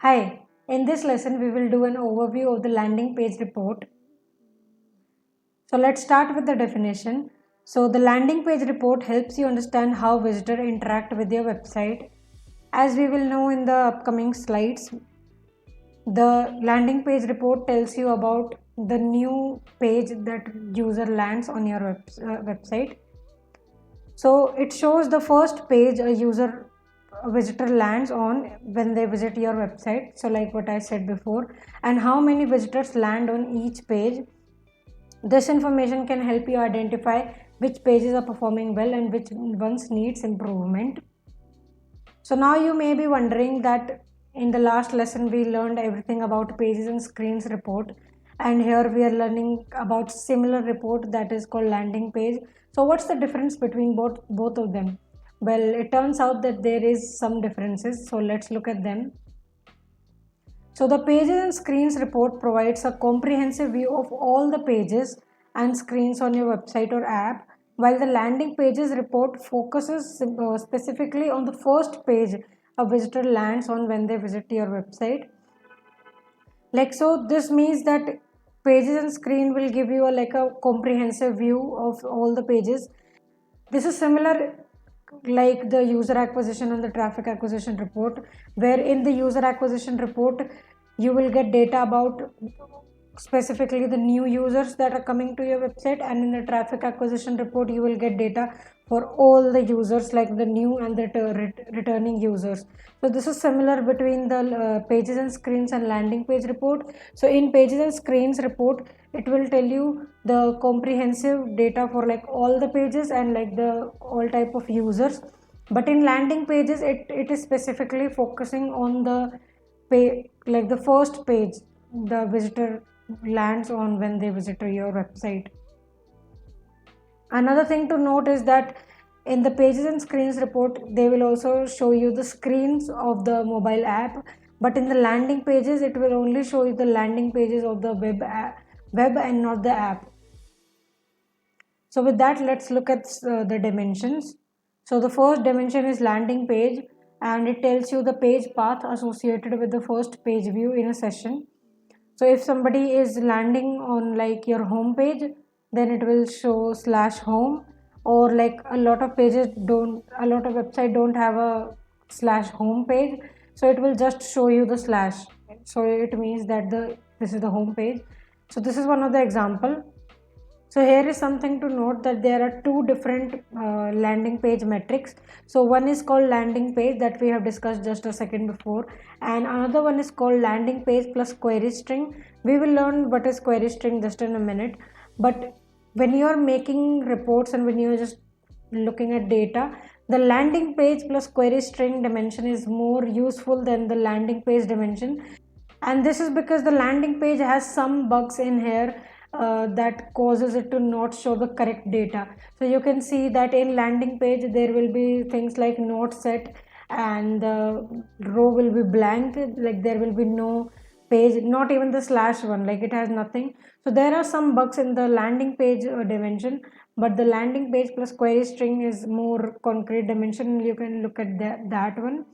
Hi, in this lesson we will do an overview of the landing page report. So let's start with the definition. So the landing page report helps you understand how visitors interact with your website. As we will know in the upcoming slides, the landing page report tells you about the new page that user lands on your website. So it shows the first page a visitor lands on when they visit your website. So like what I said before, and how many visitors land on each page. This information can help you identify which pages are performing well and which ones needs improvement. So now you may be wondering that in the last lesson we learned everything about pages and screens report, and here we are learning about similar report that is called landing page. So what's the difference between both of them? Well, it turns out that there is some differences, so let's look at them. So the pages and screens report provides a comprehensive view of all the pages and screens on your website or app, while the landing pages report focuses specifically on the first page a visitor lands on when they visit your website. So this means that pages and screen will give you a comprehensive view of all the pages. This is similar like the user acquisition and the traffic acquisition report, where in the user acquisition report you will get data about specifically the new users that are coming to your website, and in the traffic acquisition report you will get data for all the users, like the new and the returning users. So this is similar between the pages and screens and landing page report. So in pages and screens report it will tell you the comprehensive data for like all the pages and like the all type of users, but in landing pages it is specifically focusing on the like the first page the visitor lands on when they visit your website. Another thing to note is that in the pages and screens report they will also show you the screens of the mobile app, but in the landing pages it will only show you the landing pages of the web and not the app. So with that, let's look at the dimensions. So the first dimension is landing page, and it tells you the page path associated with the first page view in a session. So if somebody is landing on like your home page, then it will show /home, or like a lot of website don't have a /home page, so it will just show you the slash. So it means that this is the home page. So this is one of the example. So here is something to note, that there are two different landing page metrics. So one is called landing page that we have discussed just a second before, and another one is called landing page plus query string. We will learn what is query string just in a minute. But when you are making reports and when you are just looking at data, the landing page plus query string dimension is more useful than the landing page dimension, and this is because the landing page has some bugs in here that causes it to not show the correct data. So you can see that in landing page there will be things like not set, and the row will be blank, like there will be no page, not even the /1, like it has nothing. So there are some bugs in the landing page dimension, but the landing page plus query string is more concrete dimension. You can look at that one.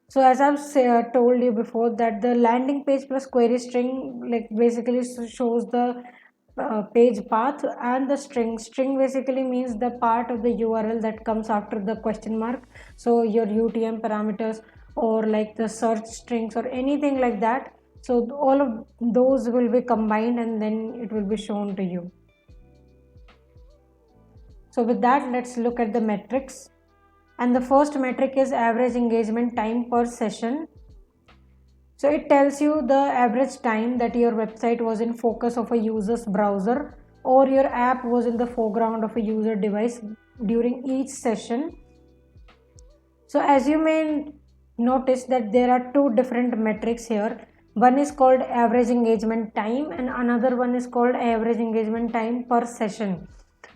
So as I've told you before, that the landing page plus query string like basically shows the page path, and the string basically means the part of the URL that comes after the question mark. So your UTM parameters or like the search strings or anything like that. So all of those will be combined and then it will be shown to you. So with that, let's look at the metrics. And the first metric is average engagement time per session. So it tells you the average time that your website was in focus of a user's browser, or your app was in the foreground of a user device during each session. So as you may notice that there are two different metrics here. One is called average engagement time and another one is called average engagement time per session.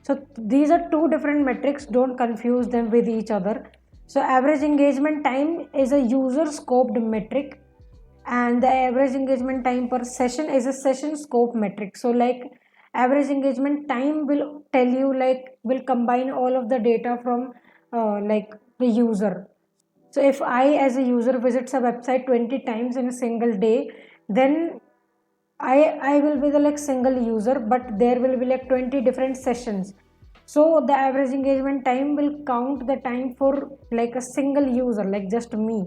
So these are two different metrics, don't confuse them with each other. So average engagement time is a user scoped metric, and the average engagement time per session is a session scope metric. So like average engagement time will tell you, like will combine all of the data from like the user. So if I as a user visits a website 20 times in a single day, then I will be the like single user, but there will be like 20 different sessions. So the average engagement time will count the time for like a single user, like just me.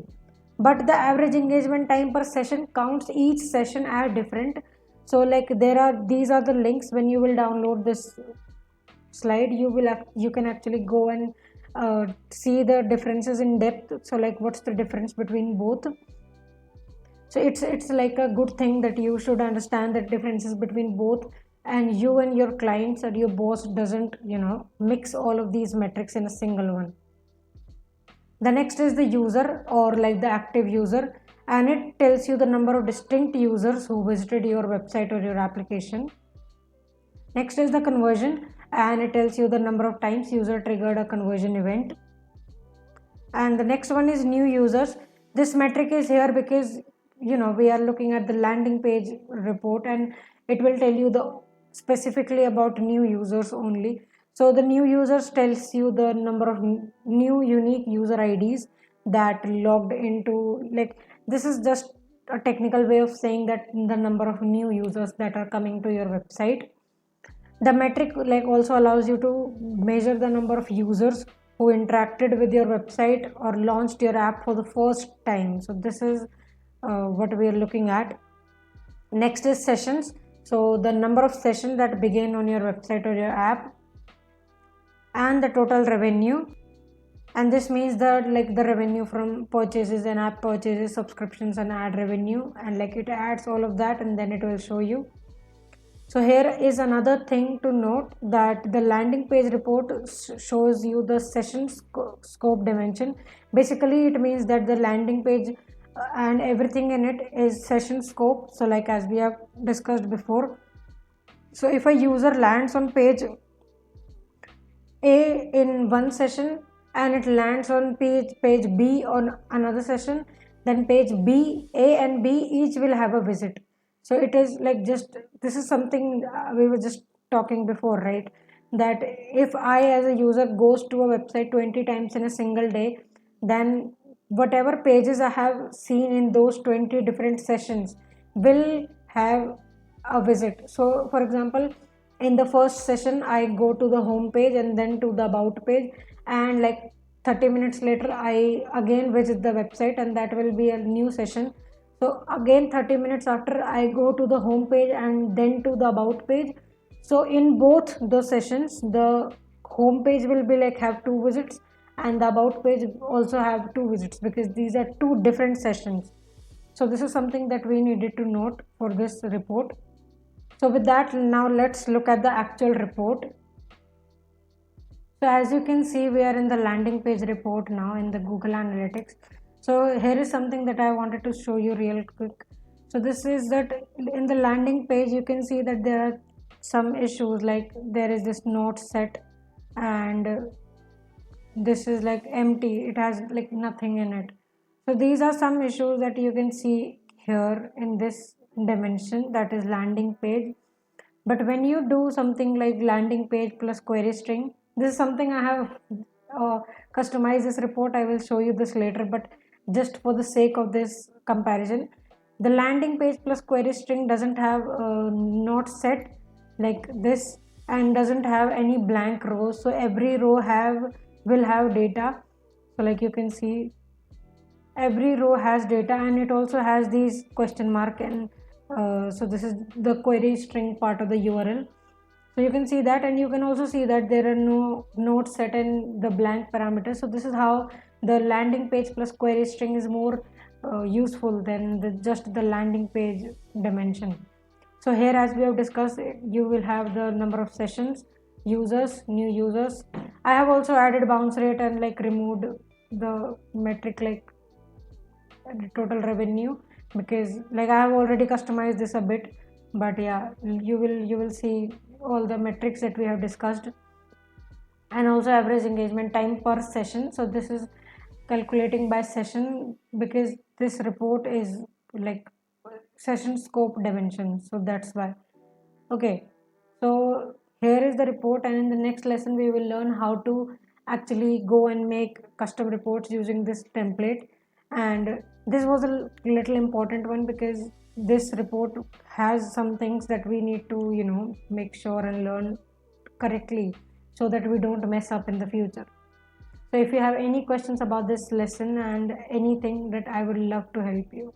But the average engagement time per session counts each session as different. So like these are the links. When you will download this slide, you can actually go and see the differences in depth. So like what's the difference between both. So it's like a good thing that you should understand the differences between both, and you and your clients or your boss doesn't mix all of these metrics in a single one. The next is the user, or like the active user, and it tells you the number of distinct users who visited your website or your application. Next is the conversion, and it tells you the number of times user triggered a conversion event. And the next one is new users. This metric is here because we are looking at the landing page report, and it will tell you the specifically about new users only. So the new users tells you the number of new unique user IDs that logged into, like, this is just a technical way of saying that the number of new users that are coming to your website. The metric like also allows you to measure the number of users who interacted with your website or launched your app for the first time. So this is what we are looking at. Next is sessions. So the number of sessions that begin on your website or your app, and the total revenue. And this means that like the revenue from purchases and app purchases, subscriptions and ad revenue, and like it adds all of that and then it will show you. So here is another thing to note, that the landing page report shows you the session scope dimension. Basically it means that the landing page and everything in it is session scope. So like as we have discussed before, so if a user lands on page A in one session and it lands on page B on another session, then page B, A and B each will have a visit. So it is like, just this is something we were just talking before, right? That if I as a user goes to a website 20 times in a single day, then whatever pages I have seen in those 20 different sessions will have a visit. So for example, in the first session I go to the home page and then to the about page, and like 30 minutes later I again visit the website, and that will be a new session. So again 30 minutes after I go to the home page and then to the about page. So in both the sessions the home page will be like have two visits, and the about page also have two visits, because these are two different sessions. So this is something that we needed to note for this report. So with that, now let's look at the actual report. So as you can see, we are in the landing page report now in the Google Analytics. So here is something that I wanted to show you real quick. So this is that in the landing page you can see that there are some issues, like there is this note set, and this is like empty, it has like nothing in it. So these are some issues that you can see here in this dimension, that is landing page. But when you do something like landing page plus query string, this is something I have customized this report. I will show you this later, but just for the sake of this comparison, the landing page plus query string doesn't have not set like this, and doesn't have any blank rows. So every row will have data. So like you can see, every row has data, and it also has these question mark, and so this is the query string part of the URL. So you can see that, and you can also see that there are no nodes set in the blank parameters. So this is how the landing page plus query string is more useful than just the landing page dimension. So here, as we have discussed, you will have the number of sessions, users, new users. I have also added bounce rate and like removed the metric like total revenue, because like I have already customized this a bit. But yeah, you will see all the metrics that we have discussed, and also average engagement time per session. So this is calculating by session, because this report is like session scope dimension, so that's why. Okay, so here is the report, and in the next lesson we will learn how to actually go and make custom reports using this template. And this was a little important one because this report has some things that we need to make sure and learn correctly so that we don't mess up in the future. So if you have any questions about this lesson and anything, that I would love to help you.